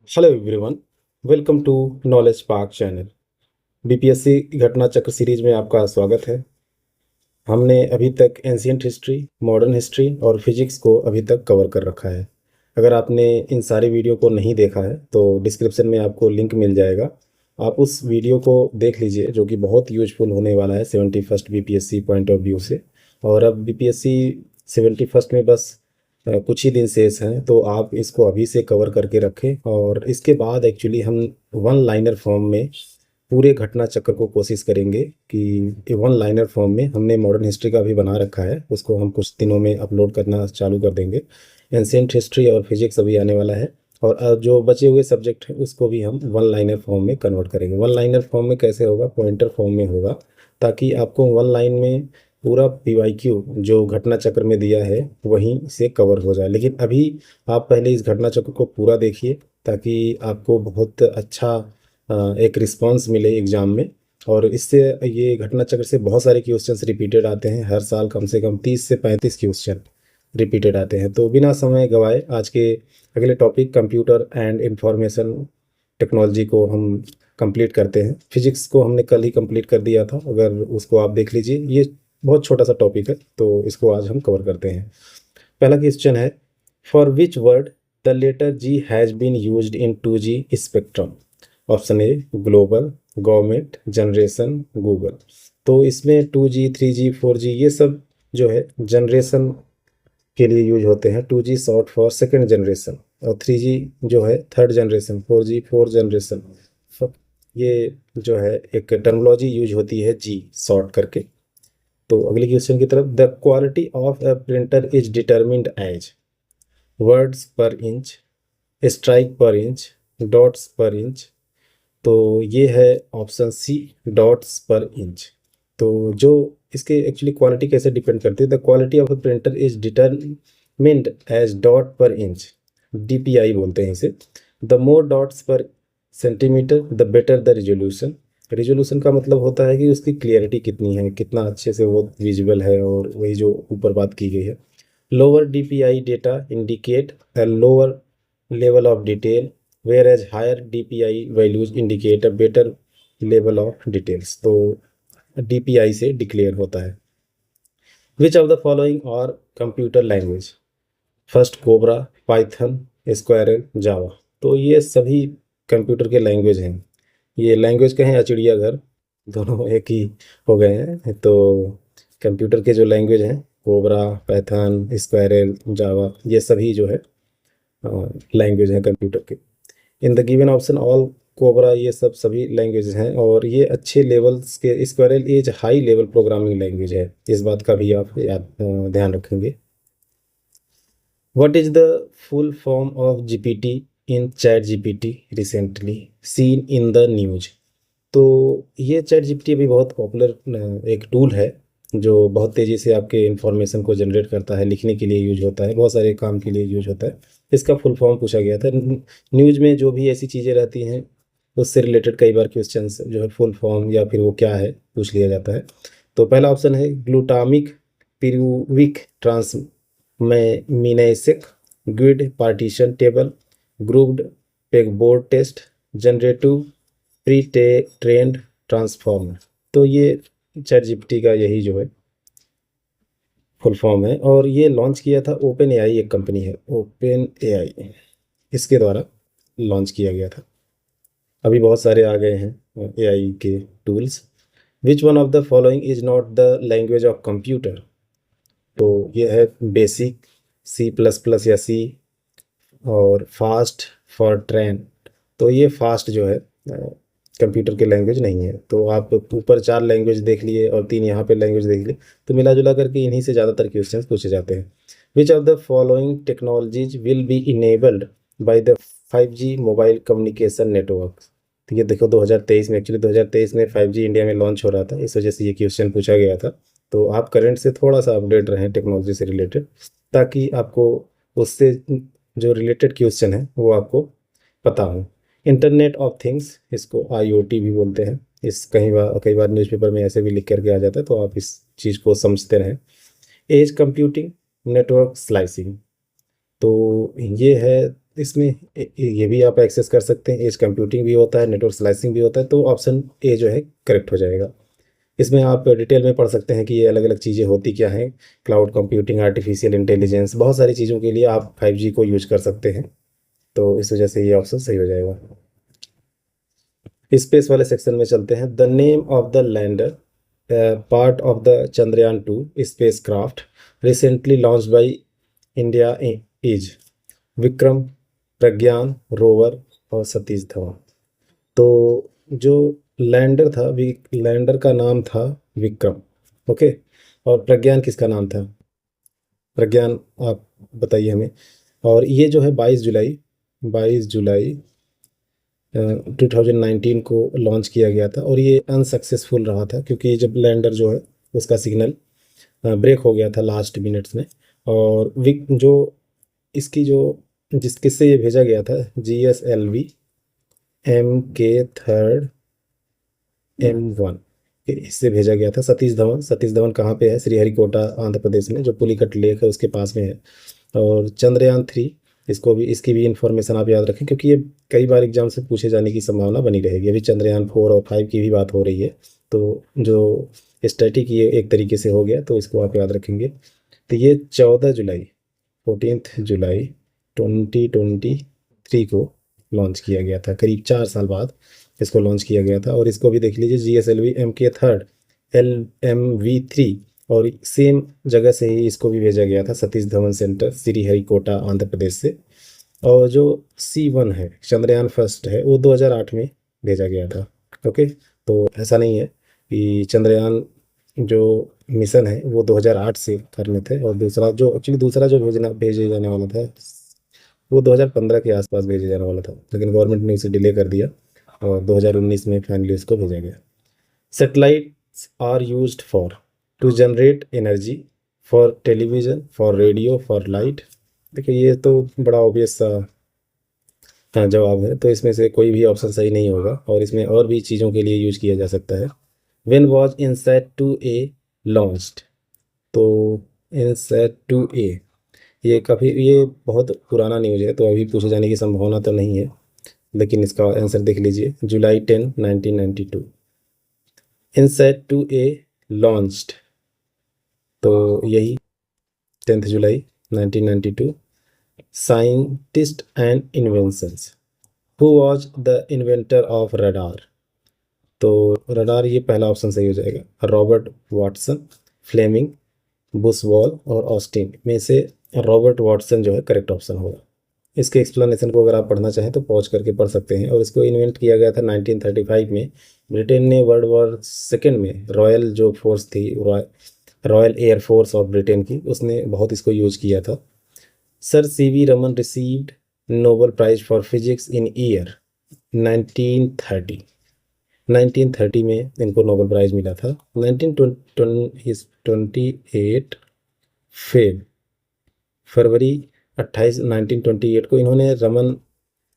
Hello everyone, welcome to knowledge park channel. BPSC घटना चक्र series में आपका स्वागत है। हमने अभी तक एंशियंट हिस्ट्री, मॉडर्न हिस्ट्री और फिजिक्स को अभी तक कवर कर रखा है। अगर आपने इन सारे वीडियो को नहीं देखा है तो डिस्क्रिप्शन में आपको लिंक मिल जाएगा। आप उस वीडियो को देख लीजिए, जो कि बहुत यूजफुल होने वाला है 71st BPSC point of view से। और अब बीपीएससी 71st में बस कुछ ही दिन शेष हैं, तो आप इसको अभी से कवर करके रखें। और इसके बाद एक्चुअली हम वन लाइनर फॉर्म में पूरे घटना चक्र को कोशिश करेंगे कि वन लाइनर फॉर्म में हमने मॉडर्न हिस्ट्री का भी बना रखा है, उसको हम कुछ दिनों में अपलोड करना चालू कर देंगे। एंशियंट हिस्ट्री और फिजिक्स अभी आने वाला है, और जो बचे हुए सब्जेक्ट हैं उसको भी हम वन लाइनर फॉर्म में कन्वर्ट करेंगे। वन लाइनर फॉर्म में कैसे होगा? पॉइंटर फॉर्म में होगा, ताकि आपको वन लाइन में पूरा पीवाईक्यू जो घटना चक्र में दिया है वहीं से कवर हो जाए। लेकिन अभी आप पहले इस घटना चक्र को पूरा देखिए, ताकि आपको बहुत अच्छा एक रिस्पांस मिले एग्ज़ाम में। और इससे ये घटना चक्र से बहुत सारे क्वेश्चंस रिपीटेड आते हैं, हर साल कम से कम 30 से 35 क्वेश्चन रिपीटेड आते हैं। तो बिना समय गवाए आज के अगले topic computer and information technology को हम कंप्लीट करते हैं। फिजिक्स को हमने कल ही कंप्लीट कर दिया था, अगर उसको आप देख लीजिए। ये बहुत छोटा सा टॉपिक है, तो इसको आज हम कवर करते हैं। पहला क्वेश्चन है, for which word the letter G has been used in 2G spectrum? Option A global, government, generation, Google. तो इसमें 2G, 3G, 4G ये सब जो है जनरेशन के लिए यूज होते हैं। 2G short for second generation, और 3G जो है third generation, 4G fourth generation. ये जो है एक टर्मोलॉजी यूज होती है जी शॉर्ट करके। तो अगले क्वेश्चन की तरफ, the quality of a printer is determined as words per inch, strike per inch, dots per inch. तो ये है option C, dots per inch. तो जो इसके एक्चुअली क्वालिटी कैसे डिपेंड करती है, the quality of a printer is determined as dot per inch, DPI बोलते हैं इसे। The more dots per centimetre the better the resolution. Resolution का मतलब होता है कि उसकी क्लियरिटी कितनी है, कितना अच्छे से वो विजिबल है, और वही जो ऊपर बात की गई है। Lower DPI data indicate a lower level of detail, whereas higher DPI values indicate a better level of details। तो DPI से डिक्लेयर होता है। Which of the following are computer language? First Cobra, Python, squirrel, Java. तो ये सभी computer के language हैं। ये लैंग्वेज कहें या चिड़ियाघर, दोनों एक ही हो गए हैं। तो कंप्यूटर के जो लैंग्वेज हैं, कोबरा, पाइथन, स्क्वायरल, जावा, ये सभी जो है लैंग्वेज हैं कंप्यूटर के। In the given option all cobra, ये सब सभी लैंग्वेज हैं, और ये अच्छे लेवल्स के। SQL as high level programming language है, इस बात का भी आप ध्यान रखेंगे। What is the full form of GPT in ChatGPT recently seen in the news? तो ये चैट जीपीटी अभी बहुत पॉपुलर एक टूल है, जो बहुत तेज़ी से आपके इंफॉर्मेशन को जनरेट करता है, लिखने के लिए यूज होता है, बहुत सारे काम के लिए यूज होता है। इसका फुल फॉर्म पूछा गया था। न्यूज़ में जो भी ऐसी चीज़ें रहती हैं उससे रिलेटेड कई बार क्वेश्चंस जो है फुल फॉर्म या फिर वो क्या है पूछ लिया जाता है। तो पहला ऑप्शन है glutamic pyruvic transaminase grid partition table, grouped pegboard test, generative pre trained transformer. तो ये चैट जीपीटी का यही जो है फुल फॉर्म है, और ये लॉन्च किया था ओपन एआई, एक कंपनी है ओपन एआई, इसके द्वारा लॉन्च किया गया था। अभी बहुत सारे आ गए हैं एआई के tools. Which one of the following is not the language of computer? तो ये है बेसिक, सी प्लस प्लस या सी, और फास्ट, फॉर ट्रेन। तो ये फास्ट जो है कंप्यूटर के लैंग्वेज नहीं है। तो आप ऊपर 4 लैंग्वेज देख लिए और 3 यहाँ पे लैंग्वेज देख लिए, तो मिला जुला करके इन्हीं से ज़्यादातर क्वेश्चन पूछे जाते हैं। विच of the following technologies will be enabled by the 5G mobile communication network? तो ये देखो 2023 में, एक्चुअली 2023 में 5G इंडिया में लॉन्च हो रहा था, इस वजह से ये क्वेश्चन पूछा गया था। तो आप करंट से थोड़ा सा अपडेट रहें टेक्नोलॉजी से रिलेटेड, ताकि आपको उससे जो रिलेटेड क्वेश्चन है वो आपको पता हो। इंटरनेट ऑफ थिंग्स, इसको आईओटी भी बोलते हैं। इस कई बार न्यूज़पेपर में ऐसे भी लिख करके आ जाता है, तो आप इस चीज़ को समझते रहें। Edge computing, network slicing. तो ये है इसमें ये भी आप एक्सेस कर सकते हैं, एज कंप्यूटिंग भी होता है, नेटवर्क स्लाइसिंग भी होता है, तो ऑप्शन ए जो है करेक्ट हो जाएगा। इसमें आप डिटेल में पढ़ सकते हैं कि ये अलग अलग चीज़ें होती क्या हैं। क्लाउड कंप्यूटिंग, आर्टिफिशियल इंटेलिजेंस, बहुत सारी चीज़ों के लिए आप 5G को यूज कर सकते हैं, तो इस वजह से ये ऑप्शन सही हो जाएगा। स्पेस वाले सेक्शन में चलते हैं। The name of the lander part of the Chandrayaan 2 space craft recently launch by India is Vikram, Pragyan rover और सतीश धवन। तो जो लैंडर था, लैंडर का नाम था विक्रम। ओके, और प्रज्ञान किसका नाम था? प्रज्ञान, आप बताइए हमें। और ये जो है 22 जुलाई 2019 को लॉन्च किया गया था, और ये अनसक्सेसफुल रहा था क्योंकि जब लैंडर जो है उसका सिग्नल ब्रेक हो गया था लास्ट मिनट्स में। और विक जो इसकी जो जिस किससे ये भेजा गया था, GSLV MK3 M1, इससे भेजा गया था। सतीश धवन कहाँ पे है? श्रीहरिकोटा आंध्र प्रदेश में, जो पुलिकट लेक है उसके पास में है। और चंद्रयान 3, इसकी भी इंफॉर्मेशन आप याद रखें क्योंकि ये कई बार एग्जाम से पूछे जाने की संभावना बनी रहेगी। अभी चंद्रयान 4 और 5 की भी बात हो रही है, तो जो स्टैटिक ये एक तरीके से हो गया, तो इसको आप याद रखेंगे। तो ये 14 जुलाई 2023 को लॉन्च किया गया था, करीब 4 साल बाद इसको लॉन्च किया गया था। और इसको भी देख लीजिए, GSLV MK3 LMV3, और सेम जगह से ही इसको भी भेजा गया था, सतीश धवन सेंटर, श्रीहरिकोटा आंध्र प्रदेश से। और जो C1 है, चंद्रयान फर्स्ट है, वो 2008 में भेजा गया था। ओके, तो ऐसा नहीं है कि चंद्रयान जो मिशन है वो 2008 से करने थे, और दूसरा जो भेजे जाने वाला था वो 2015 के आसपास भेजे जाने वाला था, लेकिन गवर्नमेंट ने उसे डिले कर दिया और 2019 में फाइनली उसको भेजा गया। Satellites are used for to generate energy for television, for radio, for light। देखिए, ये तो बड़ा ऑब्वियस सा जवाब है, तो इसमें से कोई भी ऑप्शन सही नहीं होगा, और इसमें और भी चीज़ों के लिए यूज किया जा सकता है। When was INSAT-2A launched? तो INSAT-2A ये बहुत पुराना न्यूज है, तो अभी पूछे जाने की संभावना तो नहीं है, लेकिन इसका आंसर देख लीजिए, जुलाई 10, 1992 INSAT-2A लॉन्च्ड। तो यही 10 जुलाई 1992। Scientist and inventions, who was the inventor of radar? तो रडार, ये पहला ऑप्शन सही हो जाएगा। रॉबर्ट वाटसन, फ्लेमिंग, बुशवाल और ऑस्टिन में से रॉबर्ट वाटसन जो है करेक्ट ऑप्शन होगा। इसके एक्सप्लेनेशन को अगर आप पढ़ना चाहें तो पॉज करके पढ़ सकते हैं। और इसको इन्वेंट किया गया था 1935 में। ब्रिटेन ने वर्ल्ड वॉर सेकेंड में रॉयल जो फोर्स थी, Royal Air Force of Britain की, उसने बहुत इसको यूज किया था। Sir CV Raman received Nobel prize for physics in year 1930। 1930 में इनको नोबेल प्राइज मिला था। 1928 फरवरी 1928 को इन्होंने रमन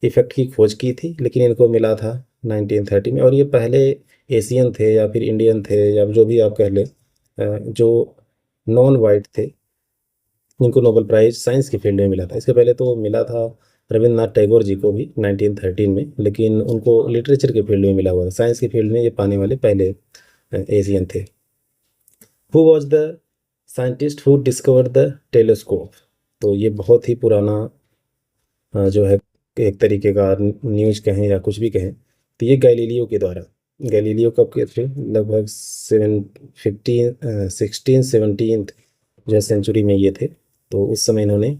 इफेक्ट की खोज की थी, लेकिन इनको मिला था 1930 में। और ये पहले एशियन थे या फिर इंडियन थे या जो भी आप कह लें, जो नॉन वाइट थे, जिनको नोबेल प्राइज साइंस की फील्ड में मिला था। इसके पहले तो मिला था रविंद्रनाथ टैगोर जी को भी 1913 में, लेकिन उनको लिटरेचर की फील्ड में मिला हुआ था। साइंस की फील्ड में ये पाने वाले पहले एशियन थे। Who was the scientist who discovered the telescope? तो ये बहुत ही पुराना जो है एक तरीके का न्यूज कहें या कुछ भी कहें, तो ये गैलीलियो के द्वारा। गैलीलियो कब के थे? लगभग 16 17 जो है सेंचुरी में ये थे। तो उस समय इन्होंने,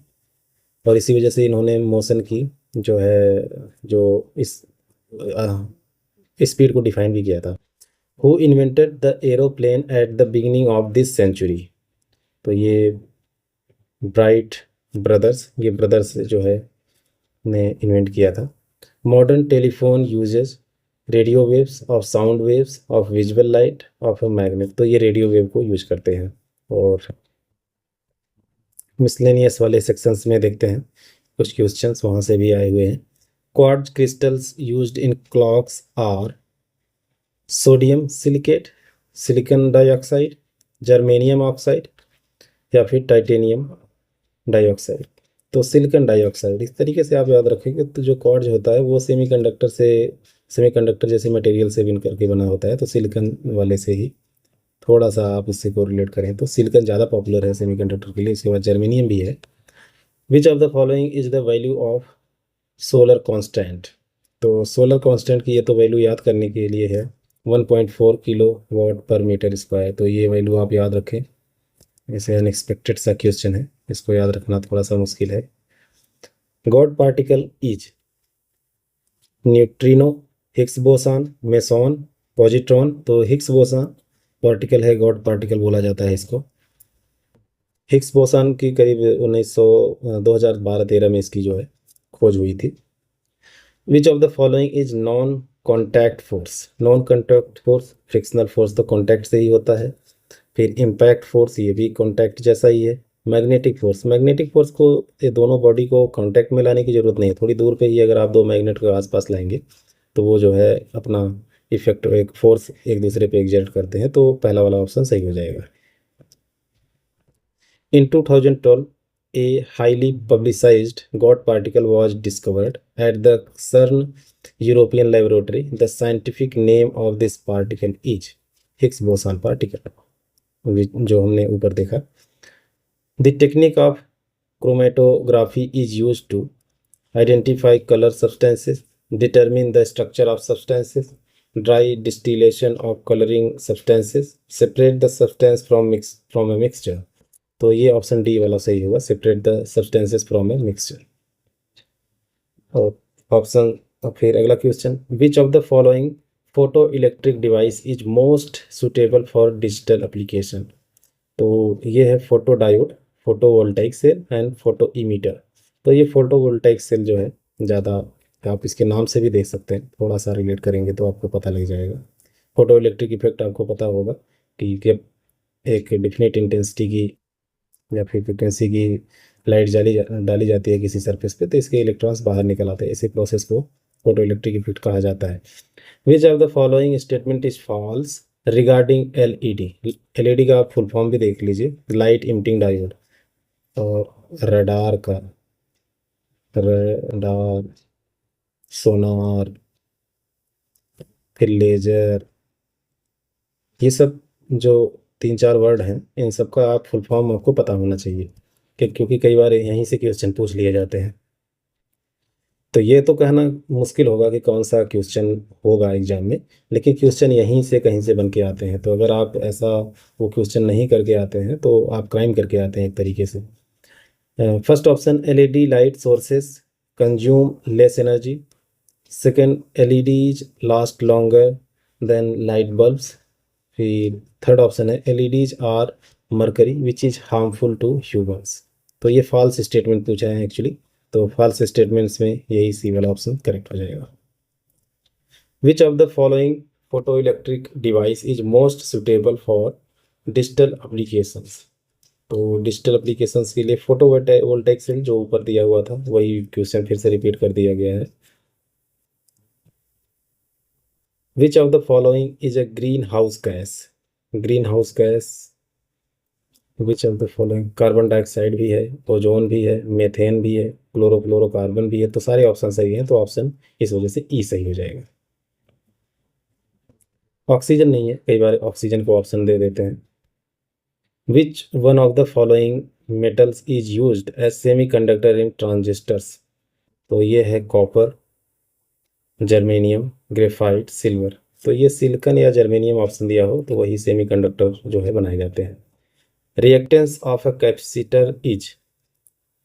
और इसी वजह से इन्होंने मोशन की जो है, जो इस स्पीड को डिफाइन भी किया था। Who invented the aeroplane at the beginning of this century? तो ये ब्राइट ब्रदर्स, ये ब्रदर्स जो है ने इन्वेंट किया था। Modern telephone uses radio waves, of sound waves, of visual light, of a magnet. तो ये रेडियो वेव को यूज करते हैं। और मिसलेनियस वाले सेक्शंस में देखते हैं, कुछ क्वेश्चंस वहाँ से भी आए हुए हैं। Quartz crystals used in clocks are sodium silicate, silicon dioxide, germanium oxide या फिर टाइटेनियम डाइऑक्साइड। तो सिलिकॉन डाइऑक्साइड, इस तरीके से आप याद रखेंगे। तो जो क्वार्ट्ज होता है वो सेमीकंडक्टर जैसे मटेरियल से बन करके बना होता है, तो सिलिकॉन वाले से ही थोड़ा सा आप उससे को रिलेट करें तो सिलिकॉन ज़्यादा पॉपुलर है सेमीकंडक्टर के लिए। इसके बाद जर्मेनियम भी है। Which of the following is the value of solar constant. तो सोलर कांस्टेंट की ये तो वैल्यू याद करने के लिए है 1.4 किलो वाट पर मीटर स्क्वायर। तो ये वैल्यू आप याद रखें, ऐसे अनएक्सपेक्टेड सा क्वेश्चन है, इसको याद रखना थोड़ा सा मुश्किल है। God particle is neutrino, Higgs boson, meson, positron. तो हिग्स बोसान पार्टिकल है, गॉड पार्टिकल बोला जाता है इसको। हिग्स बोसान की करीब 2012-13 में इसकी जो है खोज हुई थी। विच of the following is non contact force. Non contact force, frictional force तो कॉन्टैक्ट से ही होता है। फिर इम्पैक्ट फोर्स, ये भी कॉन्टैक्ट जैसा ही है। मैग्नेटिक फोर्स को, ये दोनों बॉडी को कॉन्टैक्ट में लाने की ज़रूरत नहीं है, थोड़ी दूर पे ही अगर आप दो मैग्नेट को आसपास लाएंगे तो वो जो है अपना इफेक्ट, एक फोर्स एक दूसरे पे एग्जर्ट करते हैं। तो पहला वाला ऑप्शन सही हो जाएगा। In 2012, a highly publicized God particle was discovered at the CERN European Laboratory. The scientific name of this particle is Higgs boson particle, जो हमने ऊपर देखा। The technique of chromatography is used to identify color substances, determine the structure of substances, dry distillation of coloring substances, separate the substance from a mixture। तो ये option D वाला सही होगा, separate the substances from a mixture. और option, फिर अगला question, which of the following photoelectric device is most suitable for digital application. तो ये है photodiode, photovoltaic cell and photoemitter. तो ये फोटो वोल्टाइक सेल जो है ज़्यादा, आप इसके नाम से भी देख सकते हैं, थोड़ा सा रिलेट करेंगे तो आपको पता लग जाएगा। फोटो इलेक्ट्रिक इफेक्ट आपको पता होगा कि जब एक डिफिनेट इंटेंसिटी की या फिर फ्रिक्वेंसी की लाइट डाली जाती है किसी सरफेस पे, तो इसके इलेक्ट्रॉन्स बाहर निकल आते हैं। इसी प्रोसेस को फोटो इलेक्ट्रिक इफेक्ट कहा जाता है। Which of the following statement is false regarding LED. LED का आप फुल फॉर्म भी देख लीजिए, लाइट इमिटिंग डायोड। और रडार, सोनार, फिर लेजर, ये सब जो 3-4 वर्ड हैं, इन सब का आप फुल फॉर्म आपको पता होना चाहिए क्योंकि कई बार यहीं से क्वेश्चन पूछ लिए जाते हैं। तो ये तो कहना मुश्किल होगा कि कौन सा क्वेश्चन होगा एग्जाम में, लेकिन क्वेश्चन यहीं से कहीं से बन के आते हैं। तो अगर आप ऐसा वो क्वेश्चन नहीं करके आते हैं तो आप क्राइम करके आते हैं एक तरीके से। First option, LED light sources consume less energy. Second, LEDs last longer than light bulbs. फिर थर्ड ऑप्शन है, LEDs are mercury which is harmful to humans. तो ये फॉल्स स्टेटमेंट पूछा है एक्चुअली, तो फॉल्स स्टेटमेंट्स में यही सी वाला ऑप्शन करेक्ट हो जाएगा। विच of the following photoelectric device is most suitable for digital applications. तो डिजिटल एप्लीकेशंस के लिए फोटो वोल्टेक सेल जो ऊपर दिया हुआ था वही क्वेश्चन फिर से रिपीट कर दिया गया है। Which of the following is a green house gas. Green house gas, which of the following, carbon dioxide भी है, ओजोन भी है, मेथेन भी है, क्लोरोफ्लोरोकार्बन भी है। तो सारे ऑप्शन सही हैं, तो ऑप्शन इस वजह से ई सही हो जाएगा। ऑक्सीजन नहीं है, कई बार ऑक्सीजन को ऑप्शन दे देते हैं। Which one of the following metals is used as semiconductor in transistors. तो ये है कॉपर, जर्मेनियम, ग्रेफाइट, सिल्वर। तो ये सिलिकॉन या जर्मेनियम ऑप्शन दिया हो तो वही सेमी कंडक्टर जो है बनाए जाते हैं। Reactance of a capacitor is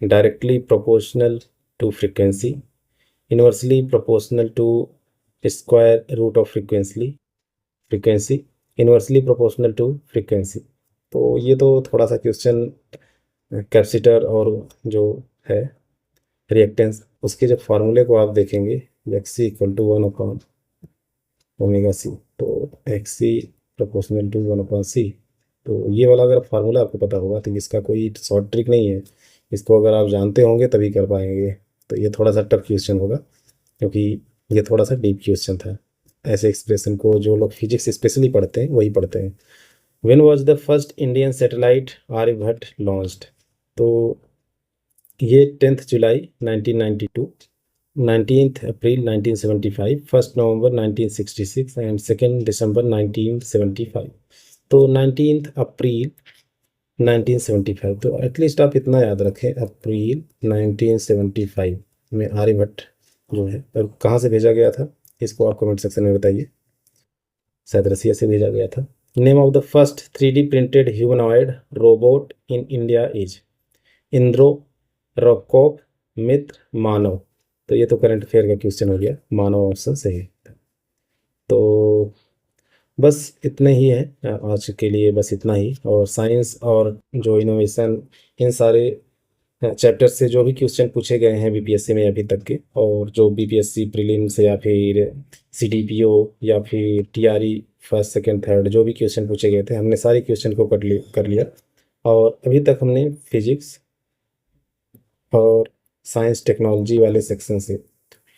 directly proportional to frequency, inversely proportional to square root of frequency, inversely proportional to frequency. तो ये तो थोड़ा सा क्वेश्चन कैपेसिटर और जो है रिएक्टेंस, उसके जब फार्मूले को आप देखेंगे, एक्सी इक्वल टू 1/ओमेगा सी, तो एक्सी प्रोपोर्शनल टू 1/c। तो ये वाला अगर फार्मूला आपको पता होगा तो इसका कोई शॉर्ट ट्रिक नहीं है, इसको अगर आप जानते होंगे तभी कर पाएंगे। तो ये थोड़ा सा टफ क्वेश्चन होगा क्योंकि ये थोड़ा सा डीप क्वेश्चन था। ऐसे एक्सप्रेशन को जो लोग फिजिक्स स्पेशली पढ़ते हैं वही पढ़ते हैं। When was the first Indian satellite Aryabhata launched. तो ये 10 जुलाई 1992, 19 अप्रैल 1975, 1 नवंबर 1966 एंड 2 दिसंबर 1975। तो 19 अप्रैल 1975, तो एटलीस्ट आप इतना याद रखें, अप्रैल 1975 में आर्यभट्ट जो है, और कहाँ से भेजा गया था इसको आप कमेंट सेक्शन में बताइए। शायद रसिया से भेजा गया था। Name of the first 3D printed humanoid robot in India is Indro, Rocop, Mitra, Manav. तो ये तो करंट अफेयर का क्वेश्चन हो गया, मानव ऑप्शन सही है। तो बस इतना ही है आज के लिए, बस इतना ही। और साइंस और जो इनोवेशन, इन सारे चैप्टर से जो भी क्वेश्चन पूछे गए हैं बीपीएससी में अभी तक के, और जो बीपीएससी प्रीलिम्स या फिर सीडीपीओ या फिर टीआरई फर्स्ट सेकंड थर्ड जो भी क्वेश्चन पूछे गए थे, हमने सारे क्वेश्चन को कर लिया। और अभी तक हमने फिजिक्स और साइंस टेक्नोलॉजी वाले सेक्शन से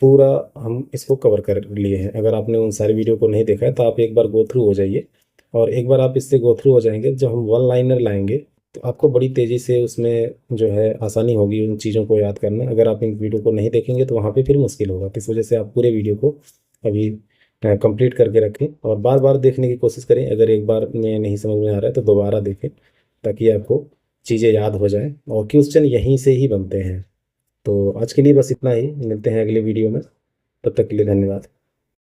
पूरा हम इसको कवर कर लिए हैं। अगर आपने उन सारी वीडियो को नहीं देखा है तो आप एक बार गो थ्रू हो जाइए, और एक बार आप इससे गो थ्रू हो जाएंगे, जब हम वन लाइनर लाएंगे तो आपको बड़ी तेज़ी से उसमें जो है आसानी होगी उन चीज़ों को याद करना। अगर आप इन वीडियो को नहीं देखेंगे तो वहाँ पे फिर मुश्किल होगा। तो इस वजह से आप पूरे वीडियो को अभी कंप्लीट करके रखें और बार बार देखने की कोशिश करें। अगर एक बार में नहीं समझ में आ रहा है तो दोबारा देखें, ताकि आपको चीज़ें याद हो जाएं, और क्वेश्चन यहीं से ही बनते हैं। तो आज के लिए बस इतना ही, मिलते हैं अगले वीडियो में, तब तक के लिए धन्यवाद।